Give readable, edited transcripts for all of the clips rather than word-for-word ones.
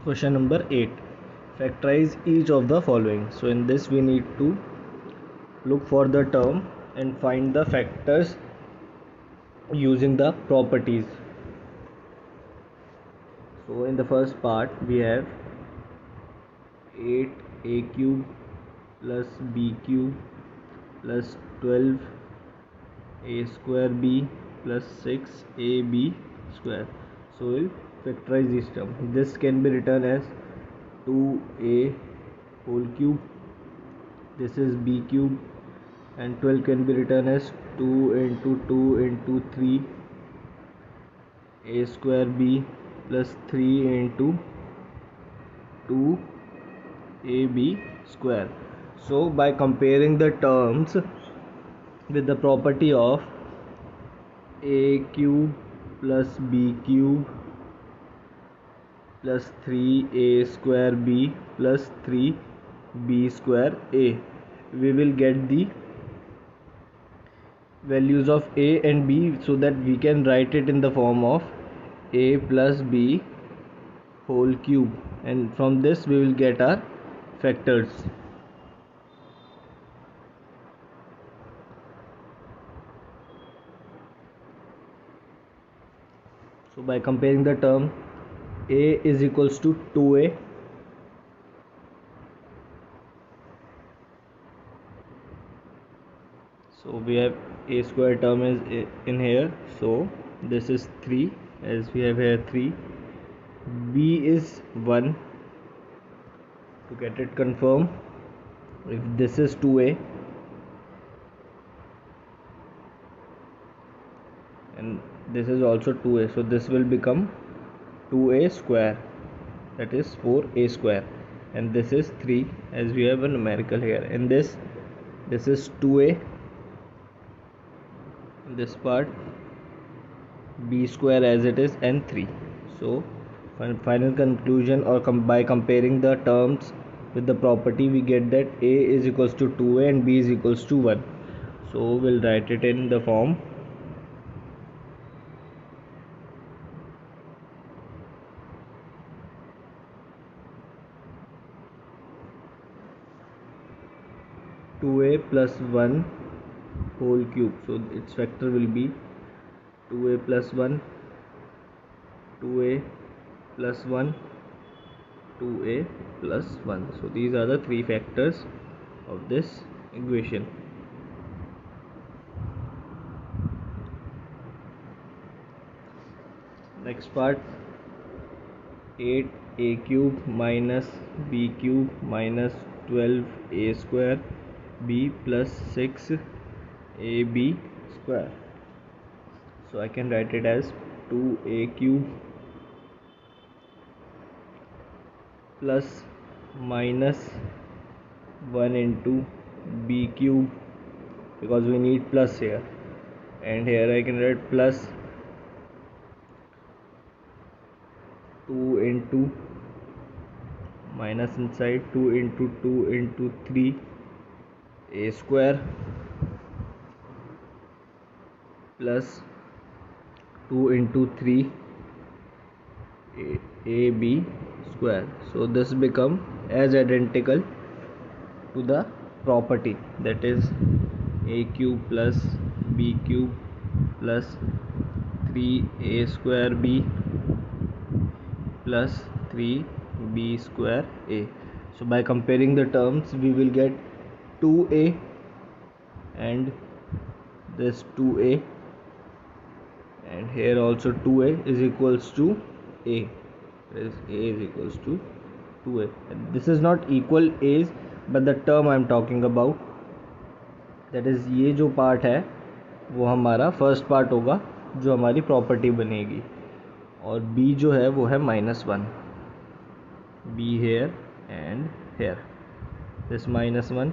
Question number 8. Factorize each of the following. So in this we need to look for the term and find the factors using the properties. So in the first part we have 8a cube plus b cube plus 12a square b plus 6ab square. So we'll factorize this term. This can be written as 2a whole cube. This is b cube, and 12 can be written as 2 into 2 into 3 a square b plus 3 into 2 ab square. So by comparing the terms with the property of a cube plus b cube plus 3a square b plus 3b square a, we will get the values of a and b, so that we can write it in the form of a plus b whole cube, and from this we will get our factors. So by comparing the term, a is equals to 2a, so we have a square term is in here, so this is 3, as we have here 3. B is 1. To get it confirmed, if this is 2a and this is also 2a, so this will become 2a square, that is 4a square, and this is 3, as we have a numerical here, and this is 2a, this part b square as it is, and 3. So final conclusion, or by comparing the terms with the property, we get that a is equals to 2a and b is equals to 1. So we'll write it in the form 2a plus 1 whole cube. So its factor will be 2a plus 1, 2a plus 1, 2a plus 1. So these are the three factors of this equation. Next part, 8a cube minus b cube minus 12a square b plus 6ab square. So I can write it as 2a cube plus minus 1 into b cube, because we need plus here, and here I can write plus 2 into minus inside 2 into 2 into 3 a square plus 2 into 3 ab square. So this become as identical to the property, that is a cube plus b cube plus 3a square b plus 3b square a. So by comparing the terms, we will get 2a and this 2a, and here also 2a is equals to a, is a is equals to 2a. And this is not equal a's, but the term I am talking about, that is ये जो part है वो हमारा first part होगा जो हमारी property बनेगी, और b जो है वो है -1, b here and here, this -1.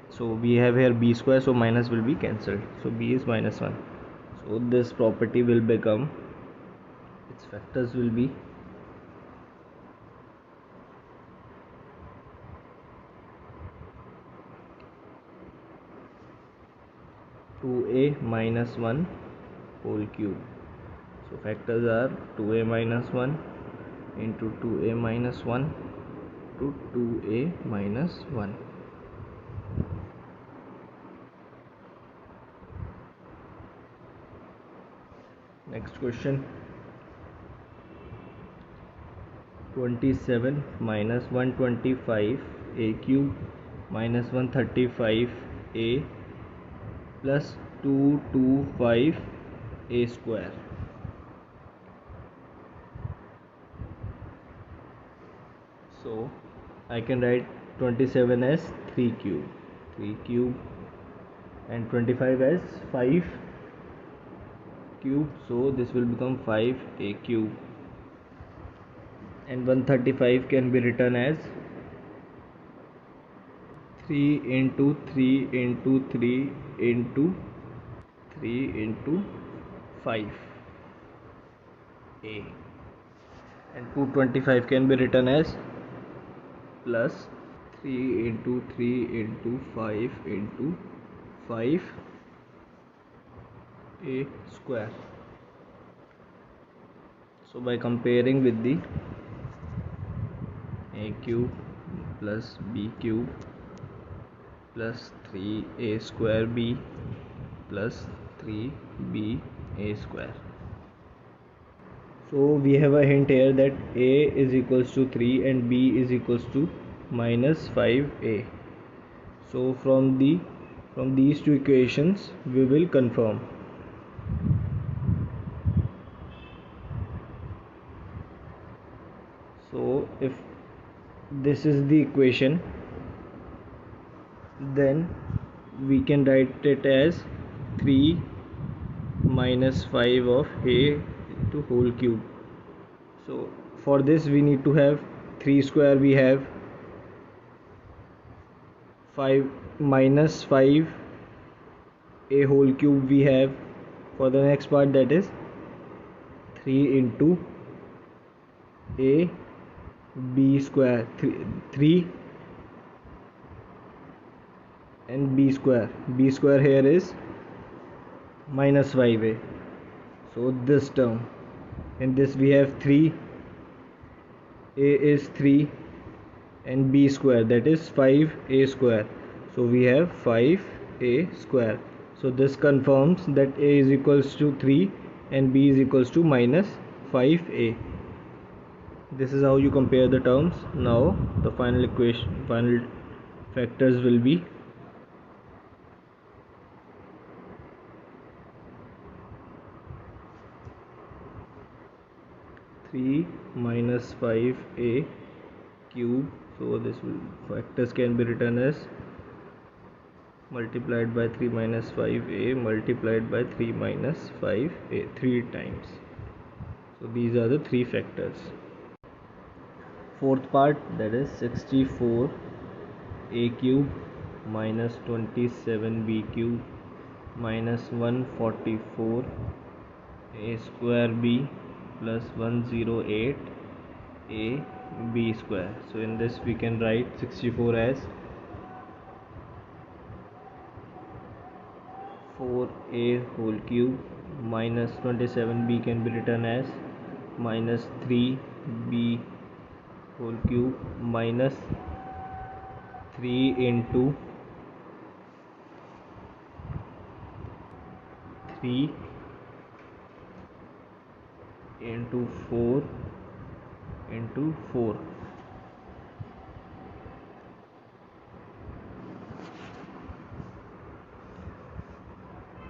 So we have here b square, so minus will be cancelled, so b is -1. So this property will become, its factors will be 2a minus 1 whole cube. So factors are 2a minus 1, into 2a minus 1 to 2a minus 1. Next question. 27 minus 125 a cube minus 135 a plus 225 a square. So I can write 27 as 3 cube and 25 as 5 cube, so this will become 5a cube, and 135 can be written as 3 into 3 into 3 into 3 into 5a, and 225 can be written as plus 3 into 3 into 5 into 5 a square. So by comparing with the a cube plus b cube plus 3a square b plus 3b a square. So we have a hint here that a is equals to 3 and b is equals to minus 5a. So from these two equations we will confirm. So if this is the equation, then we can write it as 3 minus 5 of a to whole cube. So for this we need to have 3 square, we have 5 minus 5 a whole cube we have. For the next part, that is 3 into a b square, 3 and b square here is minus 5a. So this term, in this we have 3, a is 3 and b square, that is 5a square. So we have 5a square. So this confirms that a is equals to 3 and b is equals to minus 5a. This is how you compare the terms. Now the final factors will be 3 minus 5a cube. So this factors can be written as multiplied by 3 minus 5a multiplied by 3 minus 5a 3 times. So these are the three factors. Fourth part, that is 64 a cube minus 27 b cube minus 144 a square b plus 108 a b square. So in this we can write 64 as 4a whole cube minus 27b can be written as minus 3b whole cube minus 3 into 3 into 4 into 4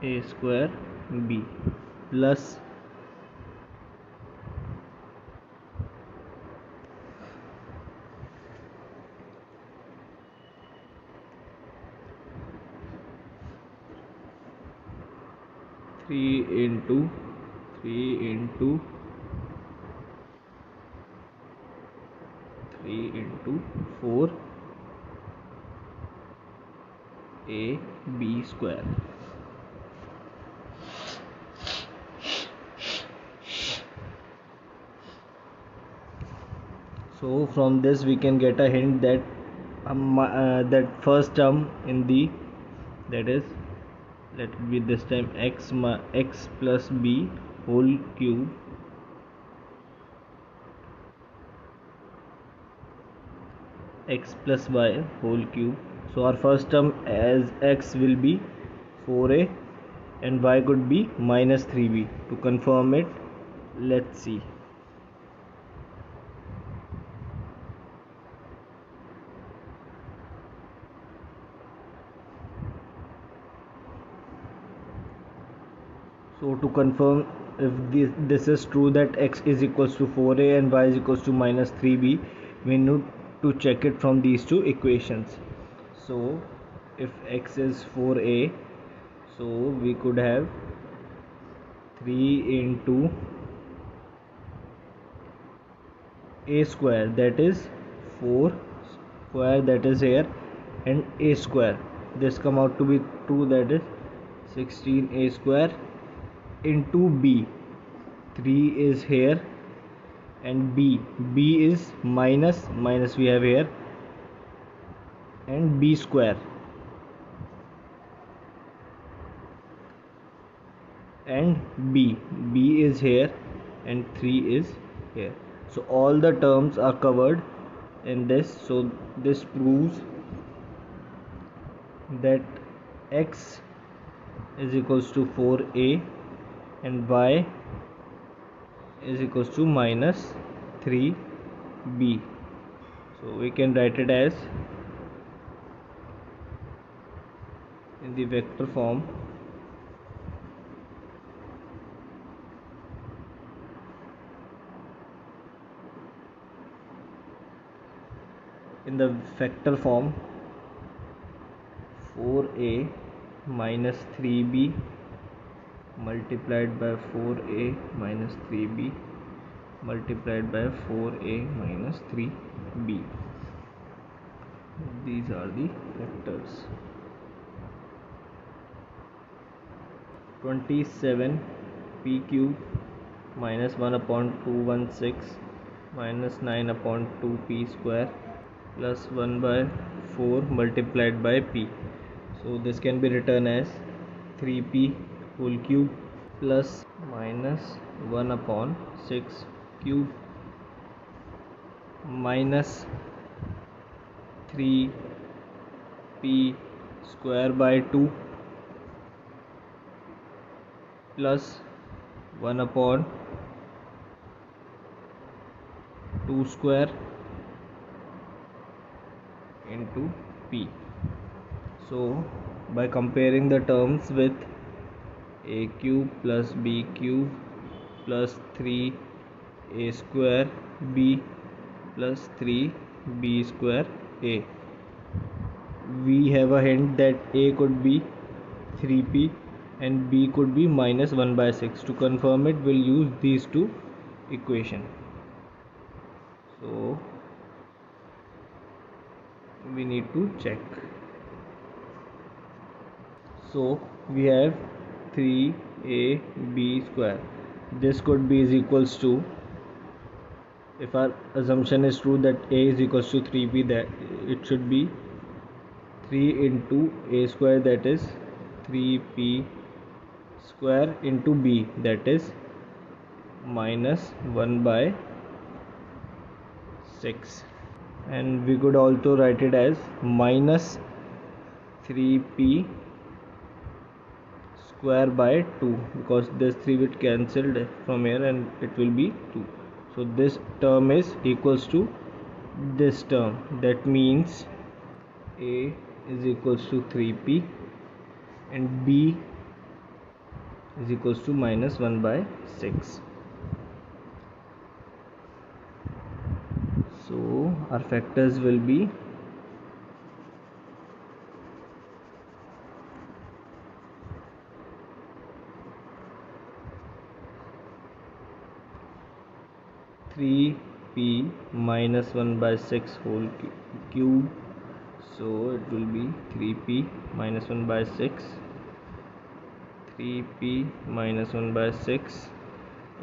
a square b plus 3 into 3 into 3 into 4 a b square. So from this we can get a hint that that first term in the, that is, let it be this time x plus b whole cube x plus y whole cube. So our first term as x will be 4a and y could be minus 3b. To confirm it, let's see. So to confirm if this is true, that x is equals to 4a and y is equals to minus 3b, we need to check it from these two equations. So if x is 4a, so we could have 3 into a square, that is 4 square, that is here, and a square, this come out to be 2, that is 16a square, into b, 3 is here, and b is minus we have here, and b square, and b is here, and 3 is here. So all the terms are covered in this. So this proves that x is equals to 4a and y is equals to minus 3b. So we can write it as in the vector form. In the vector form, 4a minus 3b multiplied by 4a minus 3b multiplied by 4a minus 3b. These are the vectors. 27 p cube minus 1 upon 216 minus 9 upon 2 p square plus 1 by 4 multiplied by p. So this can be written as 3p whole cube plus minus 1 upon 6 cube minus 3p square by 2 plus 1 upon 2 square into p. So by comparing the terms with a cube plus b cube plus 3a square b plus 3b square a, we have a hint that a could be 3p and b could be minus 1 by 6. To confirm it, we'll use these two equations. So we need to check. So we have 3ab square. This could be is equals to, if our assumption is true that a is equals to 3b, that it should be 3 into a square, that is 3p square, into b, that is minus 1 by 6. And we could also write it as minus 3p square by 2, because this 3 will cancelled from here and it will be 2. So this term is equals to this term. That means a is equals to 3p and b is equals to minus 1 by 6. So our factors will be 3p minus 1 by 6 whole cube. So it will be 3p minus 1 by 6, 3p minus 1 by 6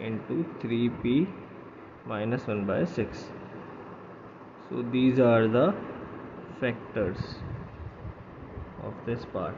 into 3p minus 1 by 6. So these are the factors of this part.